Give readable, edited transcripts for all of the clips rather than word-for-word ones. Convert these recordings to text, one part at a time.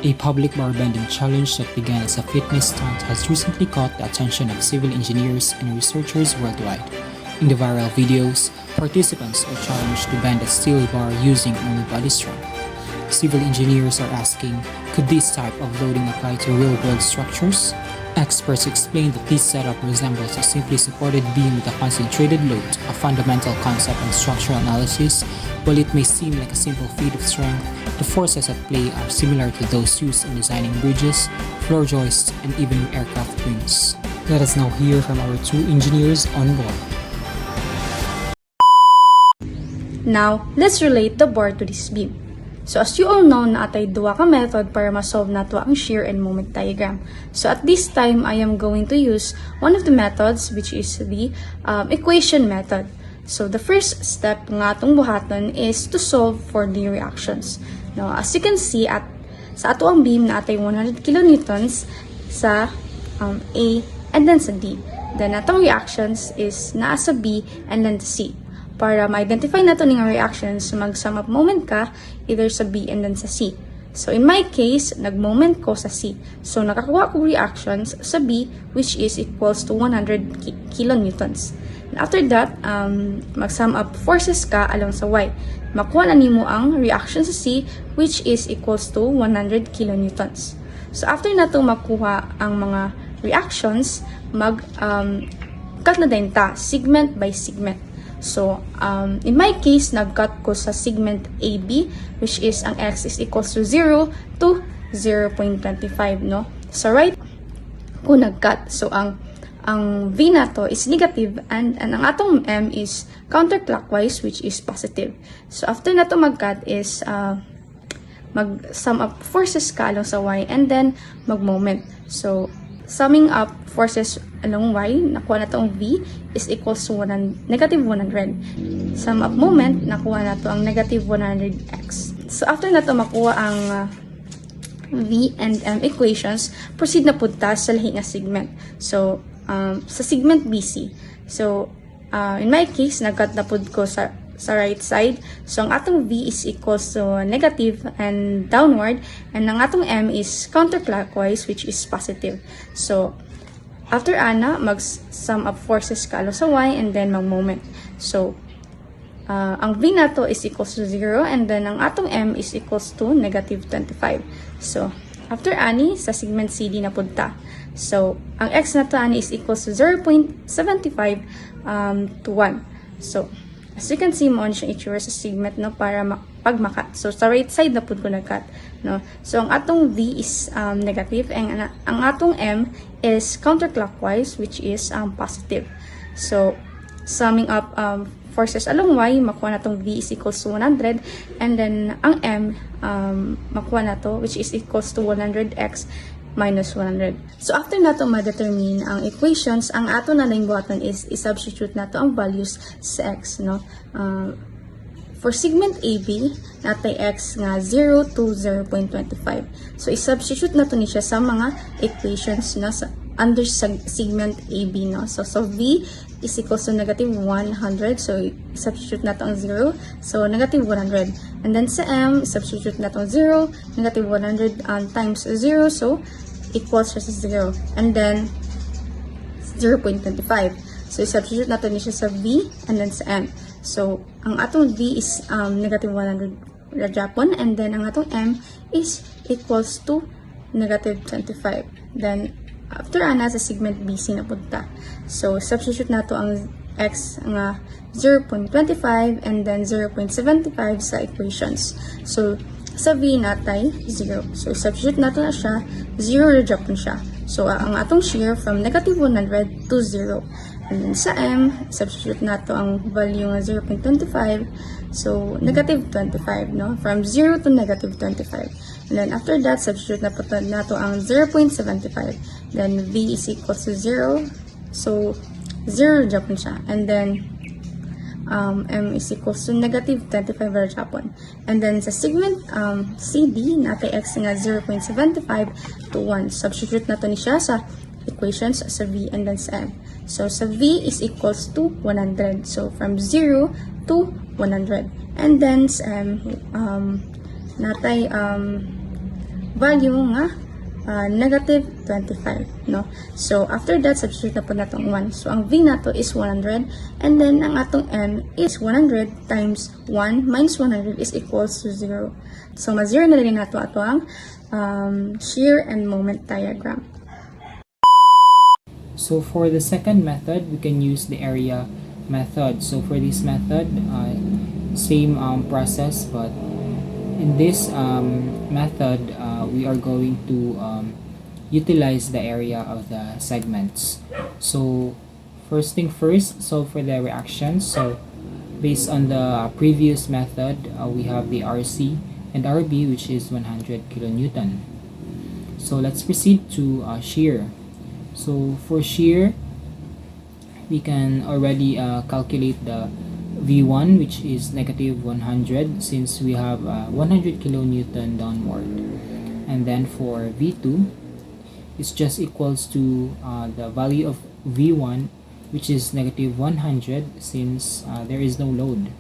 A public bar bending challenge that began as a fitness stunt has recently caught the attention of civil engineers and researchers worldwide. In the viral videos, participants are challenged to bend a steel bar using only body strength. Civil engineers are asking, could this type of loading apply to real-world structures? Experts explain that this setup resembles a simply supported beam with a concentrated load, a fundamental concept in structural analysis. While it may seem like a simple feat of strength, the forces at play are similar to those used in designing bridges, floor joists, and even aircraft wings. Let us now hear from our two engineers on board. Now, let's relate the bar to this beam. So as you all know, na atay duwa ka method para ma-solve nato ang shear and moment diagram. So at this time, I am going to use one of the methods, which is the equation method. So the first step nga atong buhaton is to solve for the reactions. Now, as you can see, sa ato ang beam na atay 100 kilonewtons sa A and then sa D. Then atong reactions is naa sa B and then sa C. Para ma-identify nato ning reactions, mag-sum up moment ka either sa B and then sa C. So in my case, nag-moment ko sa C. So nakakuha ko reactions sa B, which is equals to 100 kilonewtons. And after that, mag-sum up forces ka along sa Y. Makuha na nimo ang reaction sa C, which is equals to 100 kilonewtons. So after nato makuha ang mga reactions, cut na din ta, segment by segment. So, in my case, nag-cut ko sa segment AB, which is ang X is equals to 0 to 0.25, no? So, right ko nag-cut. So, ang V na to is negative and ang atong M is counterclockwise, which is positive. So, after na to mag-cut is mag-sum up forces ka along sa Y and then mag-moment. So, summing up forces along Y, nakuha na itong V is equals to negative 100. Sum up moment, nakuha na ito ang negative 100x. So, after na ito makuha ang V and M equations, proceed na po ta sa lahi nga segment. So, sa segment BC. So, in my case, nag-cut na po ko sa right side. So, ang atong V is equals to negative and downward. And ang atong M is counterclockwise, which is positive. So, after ana, mag-sum up forces ka sa Y and then mag-moment. So, ang V na to is equals to 0 and then ang atong M is equals to negative 25. So, after ani, sa segment CD na punta. So, ang X na to ani is equals to 0.75 to 1. So, as you can see mo siya itsura sa segment, no, para pag makat. So, sa right side na po ko nag-cut, no. So, ang atong V is negative and ang atong M is counterclockwise, which is positive. So, summing up forces along Y, makuha na tong V is equals to 100 and then ang M, makuha na to, which is equals to 100x minus 100. So, after nato ma-determine ang equations, ang ato na lang buhaton is i-substitute nato ang values sa x, no? For segment AB, natay x nga 0 to 0.25. So, i-substitute nato ni siya sa mga equations, no? Under segment AB, no? So, V is equals to negative 100. So, i-substitute nato ang 0. So, negative 100. And then sa M, i-substitute nato ang 0. Negative 100 times 0. So, equals siya sa 0. And then, 0.25. So, i-substitute natin siya sa V and then sa M. So, ang atong V is negative 100 na Japon and then ang atong M is equals to negative 25. Then, after ana sa segment BC na punta. So, substitute nato ang X nga 0.25 and then 0.75 sa equations. So, sa V natay 0. So, substitute nato na siya, 0 na Japon siya. So, ang atong shear from negative 100 to 0. And then sa M, substitute nato ang value nga 0.25. So, negative 25, no? From 0 to negative 25. And then after that, substitute na po nato ang 0.75. Then V is equals to 0. So, 0 Japon siya. And then, M is equals to negative 25 na Japon. And then sa segment CD, natay X nga 0.75 to 1. Substitute nato ni siya sa equations sa V and then sa M. So, sa V is equals to 100. So, from 0 to 100. And then sa M, natay value nga negative 25, no? So, after that, substitute na po natong 1. So, ang V nato is 100, and then ang atong M is 100 times 1 minus 100 is equals to 0. So, ma-0 na rin nato ato ang shear and moment diagram. So for the second method, we can use the area method. So for this method, same process, but in this method, we are going to utilize the area of the segments. So first thing first, solve for the reactions. So based on the previous method, we have the RC and RB, which is 100 kilonewton. So let's proceed to shear. So for shear, we can already calculate the V1, which is negative 100, since we have 100 kilonewton downward. And then for V2, it's just equals to the value of V1, which is negative 100, since there is no load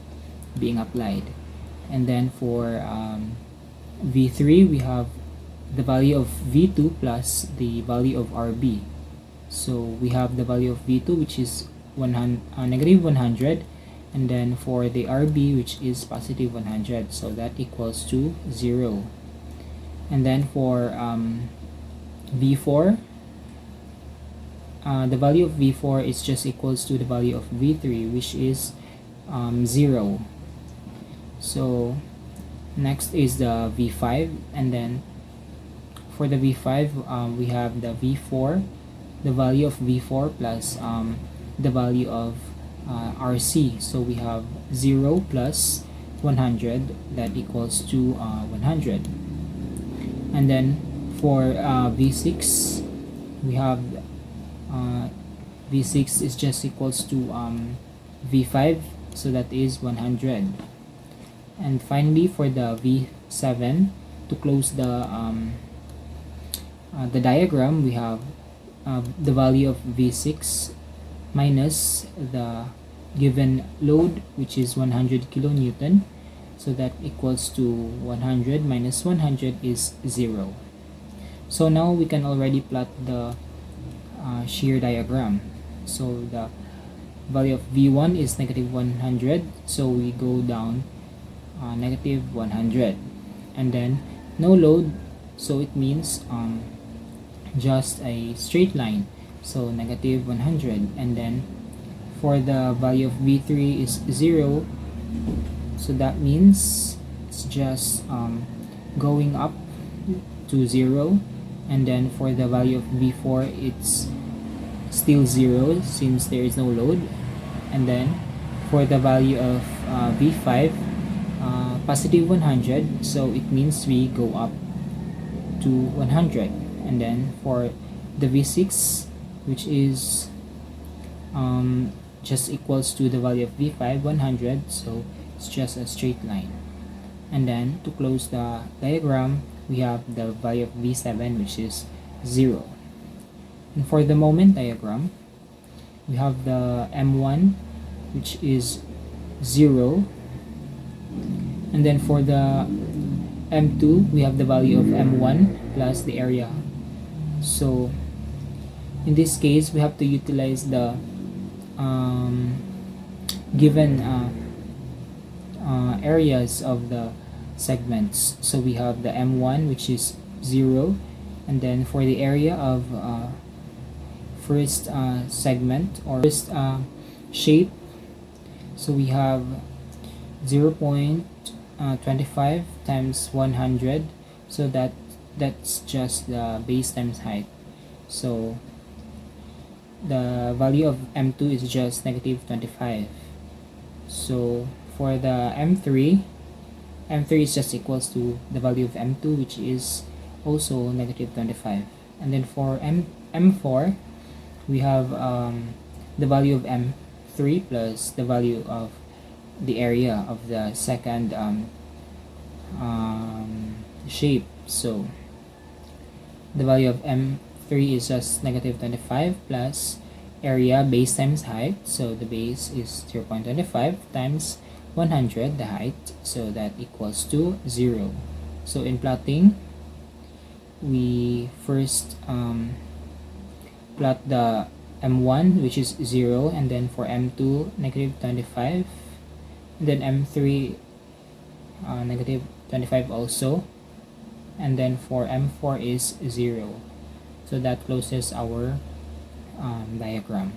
being applied. And then for V3, we have the value of V2 plus the value of RB. So we have the value of V2, which is negative 100, and then for the RB, which is positive 100, so that equals to 0. And then for V4, the value of V4 is just equals to the value of V3, which is 0. So next is the V5, and then for the V5, we have the V4, the value of V4 plus the value of RC. So we have 0 plus 100, that equals to 100. And then for V6, we have V6 is just equals to V5, so that is 100. And finally for the V7, to close the diagram, we have the value of V6 minus the given load, which is 100 kilonewton, so that equals to 100 minus 100 is 0. So now we can already plot the shear diagram. So the value of V1 is negative 100, so we go down negative 100, and then no load, so it means just a straight line, so negative 100. And then for the value of V3 is 0, so that means it's just going up to 0. And then for the value of V4, it's still 0 since there is no load. And then for the value of V5, positive 100, so it means we go up to 100. And then for the V6, which is just equals to the value of V5, 100, so it's just a straight line. And then to close the diagram, we have the value of V7, which is 0. And for the moment diagram, we have the M1, which is 0. And then for the M2, we have the value of M1 plus the area. So in this case, we have to utilize the given areas of the segments. So we have the M1, which is 0, and then for the area of first segment or first shape, so we have 0.25 times 100, so that's just the base times height. So the value of M2 is just negative 25. So for the M3 is just equals to the value of M2, which is also negative 25. And then for M4, we have the value of M3 plus the value of the area of the second shape. So the value of M3 is just negative 25 plus area base times height, so the base is 0.25 times 100 the height, so that equals to 0. So in plotting, we first plot the M1, which is 0, and then for M2, negative 25, and then M3, negative 25 also, and then for M4 is 0. So that closes our diagram.